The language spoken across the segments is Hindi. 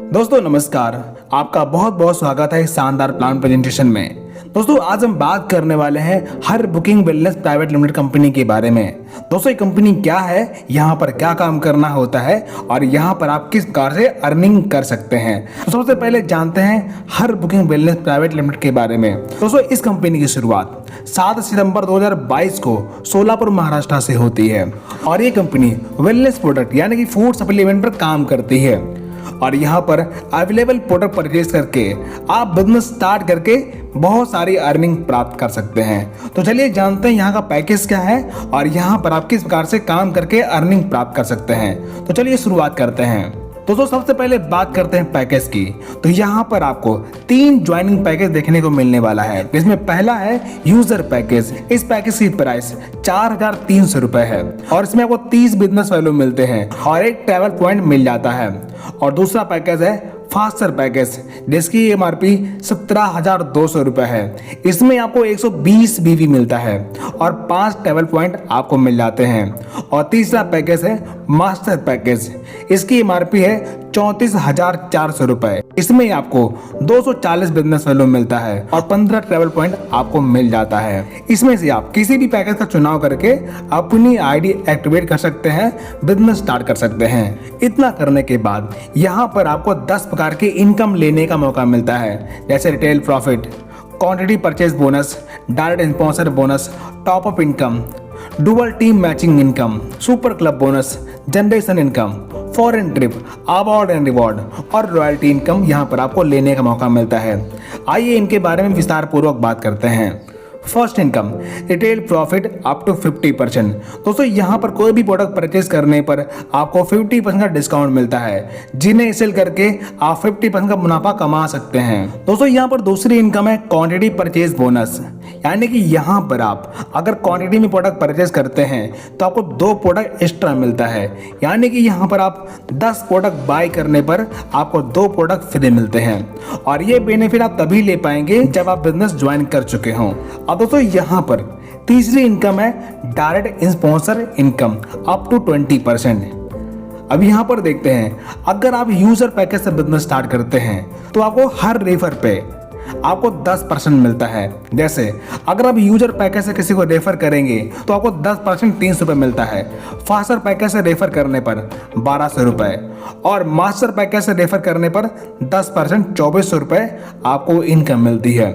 दोस्तों नमस्कार। आपका बहुत बहुत स्वागत है इस शानदार प्लान प्रेजेंटेशन में। दोस्तों आज हम बात करने वाले हैं हर booking wellness private limited company के बारे में। दोस्तों ये कंपनी क्या है, यहाँ पर क्या काम करना होता है और यहाँ पर आप किस प्रकार से अर्निंग कर सकते हैं। तो सबसे पहले जानते हैं हर बुकिंग वेलनेस प्राइवेट लिमिटेड के बारे में। दोस्तों इस कंपनी की शुरुआत 7 सितंबर 2022 को सोलापुर महाराष्ट्र से होती है और ये कंपनी वेलनेस प्रोडक्ट यानी कि फूड सप्लीमेंट पर काम करती है और यहाँ पर अवेलेबल प्रोडक्ट परचेज करके आप बिजनेस स्टार्ट करके बहुत सारी अर्निंग प्राप्त कर सकते हैं। तो चलिए जानते हैं यहाँ का पैकेज क्या है और यहाँ पर आप किस प्रकार से काम करके अर्निंग प्राप्त कर सकते हैं। तो चलिए शुरुआत करते हैं। दोस्तों सबसे पहले बात करते हैं पैकेज की। तो यहाँ पर आपको 3 ज्वाइनिंग पैकेज देखने को मिलने वाला है, जिसमें पहला है यूजर पैकेज। इस पैकेज की प्राइस 4300 रुपए है और इसमें आपको 30 बिजनेस वैल्यू मिलते हैं और एक ट्रैवल पॉइंट मिल जाता है। और दूसरा पैकेज है फास्टर पैकेज, जिसकी MRP 17,200 रुपए है। इसमें आपको 120 BV मिलता है और 5 ट्रैवल पॉइंट आपको मिल जाते हैं। और तीसरा पैकेज है मास्टर पैकेज, इसकी MRP है 34,400 रुपए। इसमें आपको 240 बिजनेस वैल्यू मिलता है और 15 ट्रैवल पॉइंट आपको मिल जाता है। इसमें से आप किसी भी पैकेज का चुनाव करके अपनी ID एक्टिवेट कर सकते हैं, बिजनेस स्टार्ट कर सकते हैं। इतना करने के बाद यहाँ पर आपको 10 प्रकार की इनकम लेने का मौका मिलता है, जैसे retail profit, quantity purchase bonus, direct sponsor bonus, top up income, dual team matching income, super club bonus, generation income, foreign trip, award and reward और रॉयल्टी इनकम यहाँ पर आपको लेने का मौका मिलता है। आइए इनके बारे में विस्तार पूर्वक बात करते हैं। First income, retail profit up to 50%। दोस्तों यहाँ पर कोई भी प्रोडक्ट परचेज करने पर आपको 50% का डिस्काउंट मिलता है, जिन्हें सेल करके आप 50% का मुनाफा कमा सकते हैं। दोस्तों यहाँ पर दूसरी इनकम है क्वांटिटी परचेज बोनस, यानी कि यहाँ पर आप अगर क्वांटिटी में प्रोडक्ट परचेज करते हैं तो आपको 2 प्रोडक्ट एक्स्ट्रा मिलता है, यानी कि यहाँ पर आप 10 प्रोडक्ट बाय करने पर आपको 2 प्रोडक्ट फ्री मिलते हैं और ये बेनिफिट आप तभी ले पाएंगे जब आप बिजनेस ज्वाइन कर चुके हों। अब दोस्तों यहाँ पर तीसरी इनकम है direct sponsor income up to 20%। अब यहाँ पर देखते हैं, अगर आप यूजर पैकेज से बिजनेस स्टार्ट करते हैं तो आपको हर रेफर पे आपको 10% मिलता है। जैसे अगर आप यूजर पैकेज से किसी को रेफर करेंगे तो आपको 10% 300 रुपये मिलता है। फास्टर पैकेज से रेफर करने पर 1200 रुपये और मास्टर पैकेज से रेफर करने पर 10% 2400 रुपये आपको इनकम मिलती है।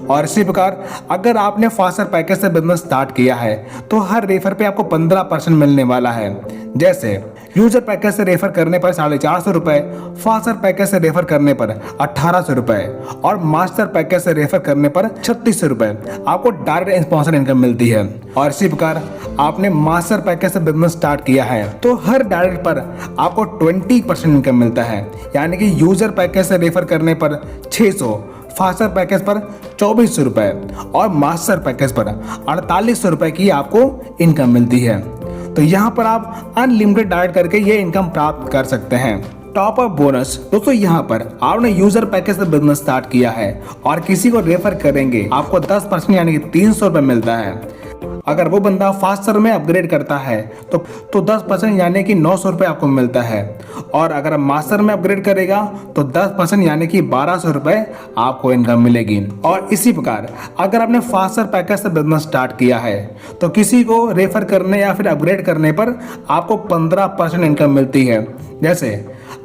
और इसी प्रकार अगर आपने फास्टर पैकेज से बिजनेस स्टार्ट किया है तो हर रेफर पे आपको 15% मिलने वाला है। जैसे यूजर पैकेज से रेफर करने पर 450 रुपये, फास्टर पैकेज से रेफर करने पर 1800 रुपये और मास्टर पैकेज से रेफर करने पर 3600 रुपये आपको डायरेक्ट स्पॉन्सर इनकम मिलती है। और इसी प्रकार आपने मास्टर पैकेज से बिजनेस स्टार्ट किया है तो हर डायरेक्ट पर आपको 20% इनकम मिलता है, यानी कि यूजर पैकेज से रेफर करने पर 600, फास्टर पैकेज पर 2400 रुपये और मास्टर पैकेज पर 4800 रुपये की आपको इनकम मिलती है। तो यहाँ पर आप अनलिमिटेड डायरेक्ट करके ये इनकम प्राप्त कर सकते हैं। टॉप अप बोनस, दोस्तों यहाँ पर आपने यूजर पैकेज से बिजनेस स्टार्ट किया है और किसी को रेफर करेंगे आपको 10% यानी कि 300 रुपये मिलता है। अगर वो बंदा फास्टर में अपग्रेड करता है तो 10% यानी कि 900 रुपये आपको मिलता है और अगर मास्टर में अपग्रेड करेगा तो 10% यानी कि 1200 रुपये आपको इनकम मिलेगी। और इसी प्रकार अगर आपने फास्टर पैकेज से बिजनेस स्टार्ट किया है तो किसी को रेफर करने या फिर अपग्रेड करने पर आपको 15% इनकम मिलती है। जैसे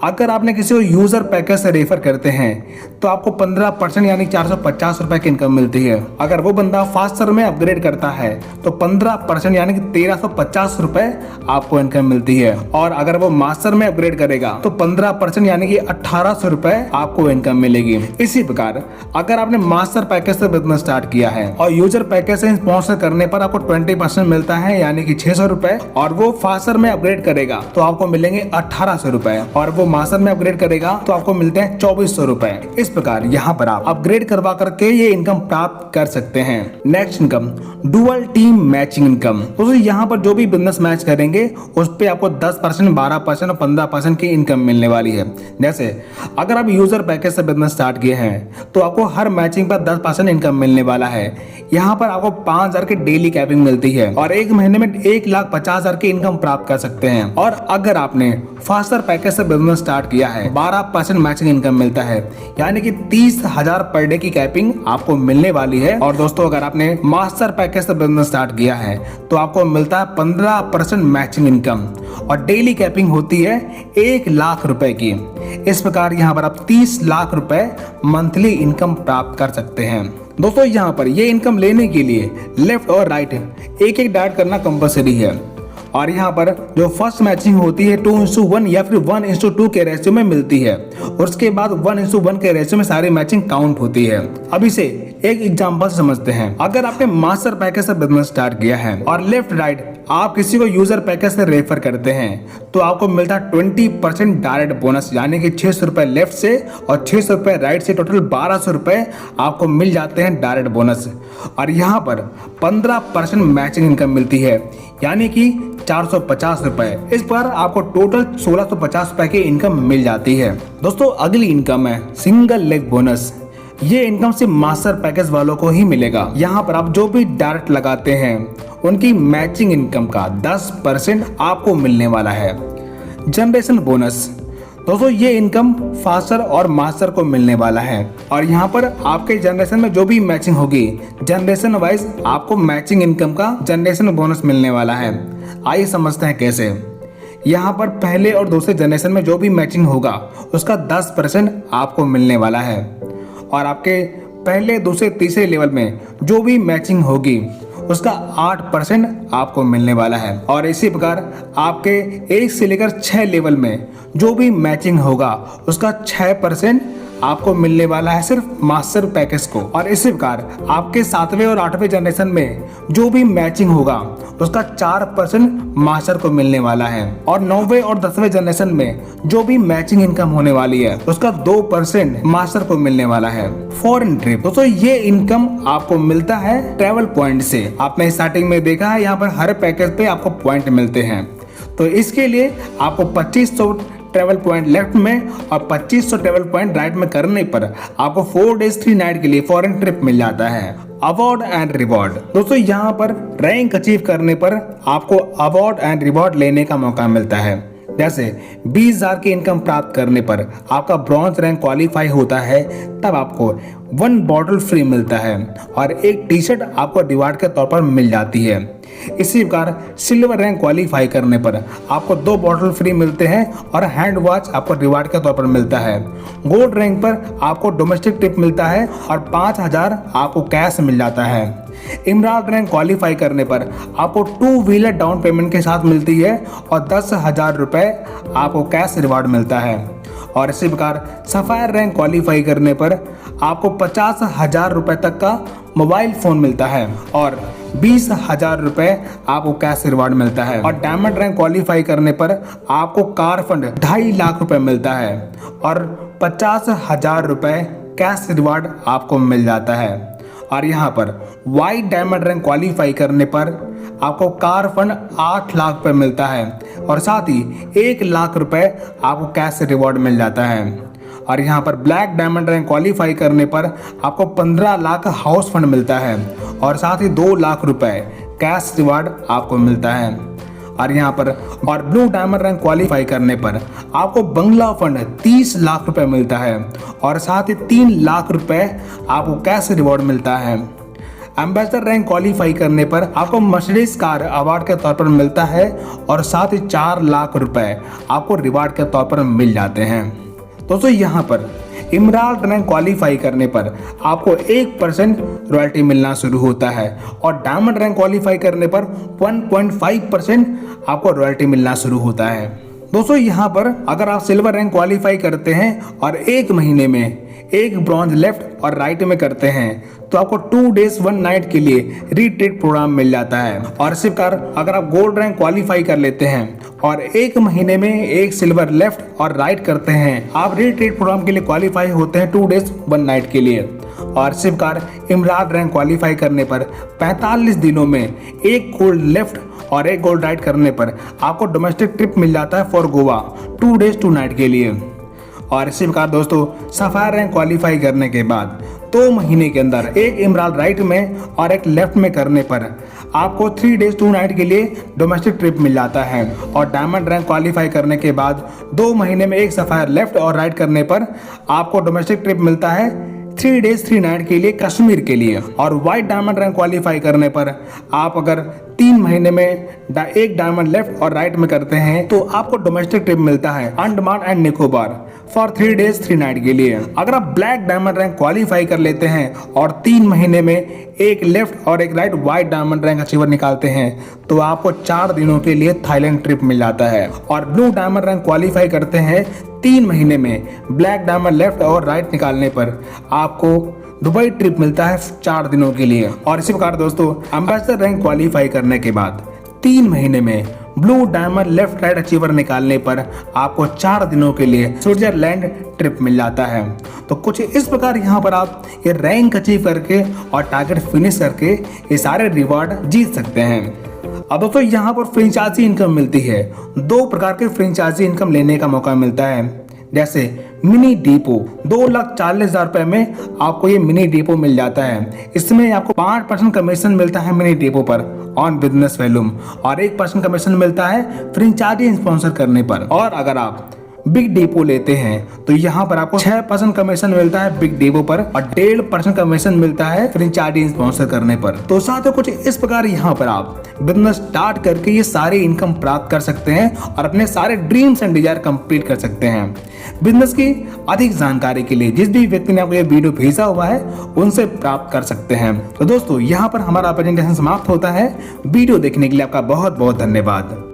अगर आपने किसी को यूजर पैकेज से रेफर करते हैं तो आपको 15% यानी 450 रुपये की इनकम मिलती है। अगर वो बंदा फास्टर में अपग्रेड करता है तो 15% यानी कि 1350 रुपये आपको इनकम मिलती है और अगर वो मास्टर में अपग्रेड करेगा तो 15% यानी कि 1800 रुपये आपको इनकम मिलेगी। इसी प्रकार अगर आपने मास्टर पैकेज से बिजनेस स्टार्ट किया है और यूजर पैकेज से स्पॉन्सर करने पर आपको 20% मिलता है, यानी कि 600 रुपये और वो फास्टर में अपग्रेड करेगा तो आपको मिलेंगे 1800 रुपये और वो मास्टर में अपग्रेड करेगा तो आपको मिलते हैं 2400 रुपए। इस प्रकार यहाँ पर आप अपग्रेड करवा करके ये इनकम प्राप्त कर सकते हैं। Next income, dual team matching income. तो यहाँ पर जो भी बिजनेस मैच करेंगे उस पे आपको 10%, 12% और 15% की इनकम मिलने वाली है। जैसे अगर आप यूजर पैकेज से बिजनेस स्टार्ट किए हैं तो आपको हर मैचिंग पर 10% इनकम मिलने वाला है। यहाँ पर आपको 5000 की डेली कैपिंग मिलती है और एक महीने में 1,50,000 की इनकम प्राप्त कर सकते हैं। और अगर आपने फास्टर पैकेज से बिजनेस स्टार्ट किया है 12% मैचिंग इनकम मिलता है, यानी कि 30,000 पर डे की कैपिंग आपको मिलने वाली है। और दोस्तों अगर आपने मास्टर पैकेज से बिजनेस स्टार्ट किया है तो आपको मिलता है 15% मैचिंग इनकम और डेली कैपिंग होती है 1 लाख रुपए की। इस प्रकार यहाँ पर आप 30 लाख रुपए मंथली इनकम प्राप्त कर सकते हैं। दोस्तों यहाँ पर ये इनकम लेने के लिए लेफ्ट और राइट एक एक डाइट करना कंपलसरी है और यहाँ पर जो फर्स्ट मैचिंग होती है 2:1 या फिर 1:2 के रेशियो में मिलती है और उसके बाद 1:1 के रेशियो में सारी मैचिंग काउंट होती है। अब इसे एक एग्जांपल से समझते हैं। अगर आपने मास्टर पैकेज से बिजनेस स्टार्ट किया है और लेफ्ट राइट आप किसी को यूजर पैकेज से रेफर करते हैं तो आपको मिलता है 20% डायरेक्ट बोनस, यानी कि 600 रुपए लेफ्ट से और 600 रुपए राइट से, टोटल 1200 रुपए आपको मिल जाते हैं डायरेक्ट बोनस। और यहाँ पर 15% मैचिंग इनकम मिलती है, यानी कि 450 रुपए। इस पर आपको टोटल 1650 रुपए की इनकम मिल जाती है। दोस्तों अगली इनकम है सिंगल लेग बोनस। ये इनकम सिर्फ मास्टर पैकेज वालों को ही मिलेगा। यहाँ पर आप जो भी डायरेक्ट लगाते हैं उनकी मैचिंग इनकम का 10% आपको मिलने वाला है। जनरेशन बोनस, दोस्तों ये इनकम फास्टर और मास्टर को मिलने वाला है और यहाँ पर आपके जनरेशन में जो भी मैचिंग होगी जनरेशन वाइज आपको मैचिंग इनकम का जनरेशन बोनस मिलने वाला है। आइए समझते हैं कैसे। यहाँ पर पहले और दूसरे जनरेशन में जो भी मैचिंग होगा उसका 10% आपको मिलने वाला है और आपके पहले दूसरे तीसरे लेवल में जो भी मैचिंग होगी उसका 8% आपको मिलने वाला है। और इसी प्रकार आपके 1 से लेकर 6 लेवल में जो भी मैचिंग होगा उसका 6% आपको मिलने वाला है सिर्फ मास्टर पैकेज को। और इसी प्रकार आपके 7वें और 8वें जनरेशन में जो भी मैचिंग होगा उसका 4% मास्टर को मिलने वाला है और 9वें और 10वें जनरेशन में जो भी मैचिंग इनकम होने वाली है उसका 2% मास्टर को मिलने वाला है। फॉरेन ट्रिप, दोस्तों ये इनकम आपको मिलता है ट्रेवल पॉइंट से। आपने स्टार्टिंग में देखा है यहाँ पर हर पैकेज पे आपको पॉइंट मिलते हैं, तो इसके लिए आपको 2500 ट्रेवल पॉइंट लेफ्ट में और 2500 ट्रेवल पॉइंट राइट में करने पर आपको 4 डेज 3 नाइट के लिए फॉरेन ट्रिप मिल जाता है। अवार्ड एंड रिवॉर्ड, दोस्तों यहाँ पर रैंक अचीव करने पर आपको अवार्ड एंड रिवॉर्ड लेने का मौका मिलता है। जैसे 20,000 की इनकम प्राप्त करने पर आपका ब्रॉन्ज रैंक क्वालिफाई होता है तब आपको 1 बॉटल फ्री मिलता है और एक टी शर्ट आपको रिवार्ड के तौर पर मिल जाती है। इसी प्रकार सिल्वर रैंक क्वालिफाई करने पर आपको 2 बॉटल फ्री मिलते हैं और हैंड वॉच आपको रिवार्ड के तौर पर मिलता है। गोल्ड रैंक पर आपको डोमेस्टिक ट्रिप मिलता है और 5,000 आपको कैश मिल जाता है। इमराल्ड रैंक क्वालिफाई करने पर आपको 2 व्हीलर डाउन पेमेंट के साथ मिलती है और 10,000 रुपए आपको कैश रिवार्ड मिलता है। और इसी प्रकार सफायर रैंक क्वालिफाई करने पर आपको 50,000 रुपए तक का मोबाइल फोन मिलता है और 20,000 रुपए आपको कैश रिवार्ड मिलता है। और डायमंड रैंक क्वालिफाई करने पर आपको कार फंड 2.5 लाख रुपए मिलता है और 50,000 रुपए कैश रिवार्ड आपको मिल जाता है। और यहाँ पर वाइट डायमंड रैंक क्वालिफाई करने पर आपको कार फंड 8 लाख रुपए मिलता है और साथ ही 1 लाख रुपए आपको कैश रिवॉर्ड मिल जाता है। और यहाँ पर ब्लैक डायमंड रैंक क्वालिफाई करने पर आपको 15 लाख हाउस फंड मिलता है और साथ ही 2 लाख रुपए कैश रिवॉर्ड आपको मिलता है। और यहाँ पर और ब्लू डायमंड रैंक क्वालिफाई करने पर आपको बंगला फंड 30 लाख रुपए मिलता है और साथ ही 3 लाख रुपए आपको कैश रिवॉर्ड मिलता है। एम्बेसडर रैंक क्वालिफाई करने पर आपको मर्सिडीज कार अवार्ड के तौर पर मिलता है और साथ ही 4 लाख रुपए आपको रिवार्ड के तौर पर मिल जाते हैं। दोस्तों यहाँ पर इमराल्ड रैंक क्वालिफाई करने पर आपको 1% रॉयल्टी मिलना शुरू होता है और डायमंड रैंक क्वालिफाई करने पर 1.5% आपको रॉयल्टी मिलना शुरू होता है। दोस्तों यहाँ पर अगर आप सिल्वर रैंक क्वालिफाई करते हैं और 1 महीने में एक ब्रॉन्ज लेफ्ट और राइट में करते हैं तो आपको 2 डेज 1 नाइट के लिए रिट्रीट प्रोग्राम मिल जाता है। और इसी प्रकार अगर आप गोल्ड रैंक क्वालिफाई कर लेते हैं और 1 महीने में एक सिल्वर लेफ्ट और राइट करते हैं, आप रिट्रीट प्रोग्राम के लिए क्वालिफाई होते हैं 2 डेज 1 नाइट के लिए। और इसी प्रकार इमराल्ड रैंक क्वालिफाई करने पर 45 दिनों में एक गोल्ड लेफ्ट और एक गोल्ड राइट करने पर आपको डोमेस्टिक ट्रिप मिल जाता है फॉर गोवा 2 डेज 2 नाइट के लिए। और इसी प्रकार दोस्तों सफायर रैंक क्वालिफाई करने के बाद 2 महीने के अंदर एक इमराल्ड राइट में और एक लेफ्ट में करने पर आपको 3 डेज 2 नाइट के लिए डोमेस्टिक ट्रिप मिल जाता है। और डायमंड रैंक क्वालिफाई करने के बाद 2 महीने में एक सफायर लेफ्ट और राइट करने पर आपको डोमेस्टिक ट्रिप मिलता है 3 डेज 3 नाइट के लिए कश्मीर के लिए। और वाइट डायमंड रैंक क्वालिफाई करने पर आप अगर 3 महीने में एक डायमंड लेफ्ट और राइट में करते हैं तो आपको डोमेस्टिक ट्रिप मिलता है Andaman and Nicobar for 3 days 3 night के लिए। अगर आप ब्लैक डायमंड रैंक क्वालिफाई कर लेते हैं और 3 महीने में एक लेफ्ट और एक right white diamond rank achiever निकालते हैं तो आपको 4 दिनों के लिए थाईलैंड ट्रिप मिल जाता है। और ब्लू डायमंड रैंक क्वालिफाई करते हैं 3 महीने में ब्लैक डायमंड लेफ्ट और राइट निकालने पर आपको दुबई ट्रिप मिलता है 4 दिनों के लिए। और इसी प्रकार दोस्तों एम्बेसडर रैंक क्वालिफाई करने के बाद 3 महीने में blue diamond left right achiever निकालने पर आपको 4 दिनों के लिए स्विट्जरलैंड ट्रिप मिल जाता है। तो कुछ इस प्रकार यहाँ पर आप ये रैंक अचीव करके और टारगेट फिनिश करके ये सारे रिवॉर्ड जीत सकते हैं। अब दोस्तों यहाँ पर फ्रेंचाइजी इनकम मिलती है। 2 प्रकार के फ्रेंचाइजी इनकम लेने का मौका मिलता है। जैसे मिनी डिपो 2,40,000 रुपए में आपको ये मिनी डिपो मिल जाता है। इसमें आपको 5% कमीशन मिलता है मिनी डिपो पर ऑन बिजनेस वैल्यूम और 1% कमीशन मिलता है फ्रेंचाइजी स्पॉन्सर करने पर। और अगर आप बिग डिपो लेते हैं तो यहाँ पर आपको 6% कमीशन मिलता है बिग डिपो पर और 1.5% कमीशन मिलता है फ्रेंचाइजी स्पॉन्सर करने पर। तो साथियों कुछ इस प्रकार यहाँ पर आप बिजनेस स्टार्ट करके ये सारे इनकम प्राप्त कर सकते हैं और अपने सारे ड्रीम्स एंड डिजायर कंप्लीट कर सकते हैं। बिजनेस की अधिक जानकारी के लिए जिस भी व्यक्ति ने आपको ये वीडियो भेजा हुआ है उनसे प्राप्त कर सकते हैं। तो दोस्तों यहाँ पर हमारा प्रेजेंटेशन समाप्त होता है। वीडियो देखने के लिए आपका बहुत बहुत धन्यवाद।